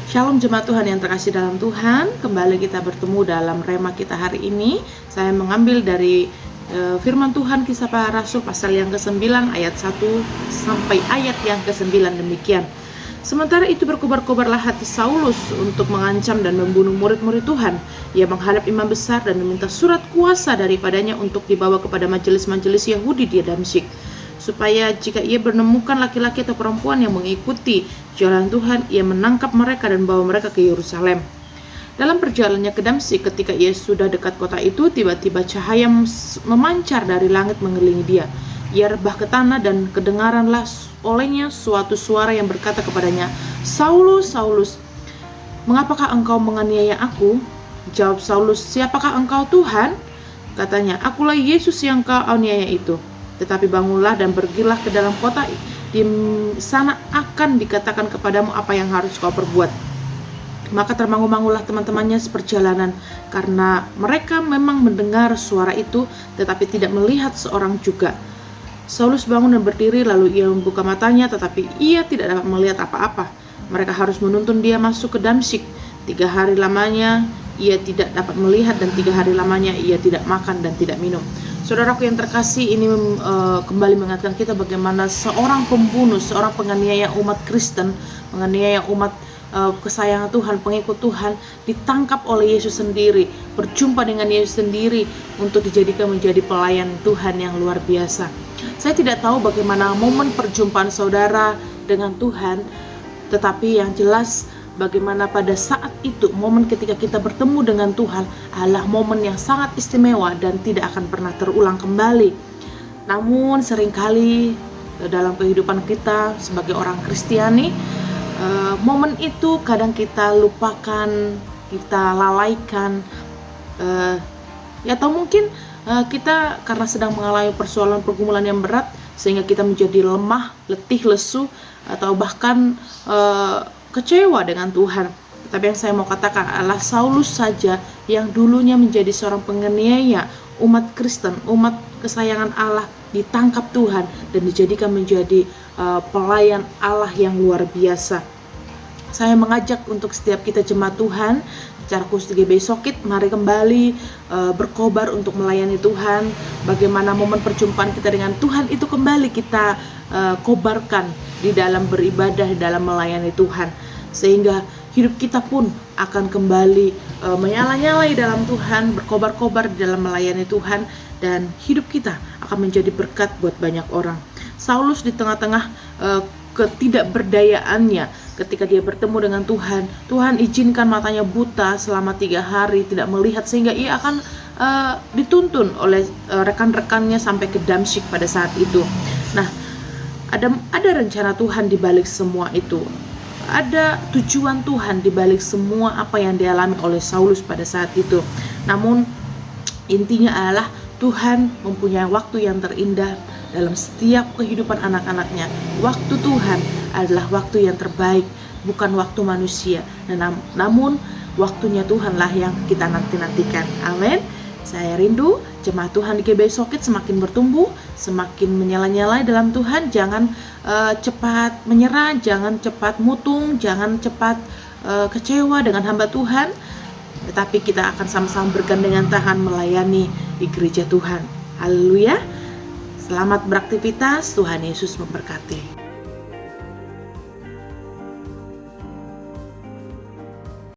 Shalom jemaat Tuhan yang terkasih dalam Tuhan. Kembali kita bertemu dalam rema kita hari ini. Saya mengambil dari firman Tuhan Kisah Para Rasul pasal yang ke-9 ayat 1 sampai ayat yang ke-9 demikian. Sementara itu berkobar-kobarlah hati Saulus untuk mengancam dan membunuh murid-murid Tuhan. Ia menghadap imam besar dan meminta surat kuasa daripadanya untuk dibawa kepada majelis-majelis Yahudi di Damsyik, supaya jika ia menemukan laki-laki atau perempuan yang mengikuti jalan Tuhan, ia menangkap mereka dan bawa mereka ke Yerusalem. Dalam perjalanannya ke Damsyik, ketika ia sudah dekat kota itu, tiba-tiba cahaya memancar dari langit mengelilingi dia. Ia rebah ke tanah dan kedengaranlah olehnya suatu suara yang berkata kepadanya, "Saulus, Saulus, mengapakah engkau menganiaya aku?" Jawab Saulus, "Siapakah engkau, Tuhan?" Katanya, "Akulah Yesus yang kau aniaya itu. Tetapi bangunlah dan pergilah ke dalam kota, di sana akan dikatakan kepadamu apa yang harus kau perbuat." Maka termangu-mangulah teman-temannya seperjalanan, karena mereka memang mendengar suara itu, tetapi tidak melihat seorang juga. Saulus bangun dan berdiri, lalu ia membuka matanya, tetapi ia tidak dapat melihat apa-apa. Mereka harus menuntun dia masuk ke Damsyik. 3 hari lamanya ia tidak dapat melihat, dan 3 hari lamanya ia tidak makan dan tidak minum. Saudaraku yang terkasih, ini kembali mengingatkan kita bagaimana seorang pembunuh, seorang penganiaya umat Kristen, menganiaya umat kesayangan Tuhan, pengikut Tuhan, ditangkap oleh Yesus sendiri, berjumpa dengan Yesus sendiri untuk dijadikan menjadi pelayan Tuhan yang luar biasa. Saya tidak tahu bagaimana momen perjumpaan saudara dengan Tuhan, tetapi yang jelas bagaimana pada saat itu, momen ketika kita bertemu dengan Tuhan adalah momen yang sangat istimewa dan tidak akan pernah terulang kembali. Namun seringkali dalam kehidupan kita sebagai orang Kristiani, momen itu kadang kita lupakan, kita lalaikan, atau mungkin kita karena sedang mengalami persoalan pergumulan yang berat sehingga kita menjadi lemah, letih, lesu, atau bahkan kecewa dengan Tuhan. Tapi yang saya mau katakan adalah Saulus saja yang dulunya menjadi seorang penganiaya umat Kristen, umat kesayangan Allah, ditangkap Tuhan dan dijadikan menjadi pelayan Allah yang luar biasa. Saya mengajak untuk setiap kita jemaat Tuhan secara khusus di GBI Sokit, mari kembali berkobar untuk melayani Tuhan. Bagaimana momen perjumpaan kita dengan Tuhan itu kembali kita kobarkan di dalam beribadah, dalam melayani Tuhan, sehingga hidup kita pun akan kembali menyala-nyalai dalam Tuhan, berkobar-kobar di dalam melayani Tuhan, dan hidup kita akan menjadi berkat buat banyak orang. Saulus di tengah-tengah ketidakberdayaannya, ketika dia bertemu dengan Tuhan, Tuhan izinkan matanya buta selama 3 hari, tidak melihat, sehingga ia akan dituntun oleh rekan-rekannya sampai ke Damsyik pada saat itu. Nah, ada rencana Tuhan di balik semua itu. Ada tujuan Tuhan di balik semua apa yang dialami oleh Saulus pada saat itu. Namun intinya adalah Tuhan mempunyai waktu yang terindah dalam setiap kehidupan anak-anaknya. Waktu Tuhan adalah waktu yang terbaik, bukan waktu manusia. Namun waktunya Tuhanlah yang kita nanti-nantikan. Amin. Saya rindu jemaat Tuhan di GBI Sokit semakin bertumbuh, semakin menyala-nyala dalam Tuhan. Jangan cepat menyerah, jangan cepat mutung, jangan cepat kecewa dengan hamba Tuhan, tetapi kita akan sama-sama bergandengan tangan melayani di gereja Tuhan. Haleluya. Selamat beraktivitas, Tuhan Yesus memberkati.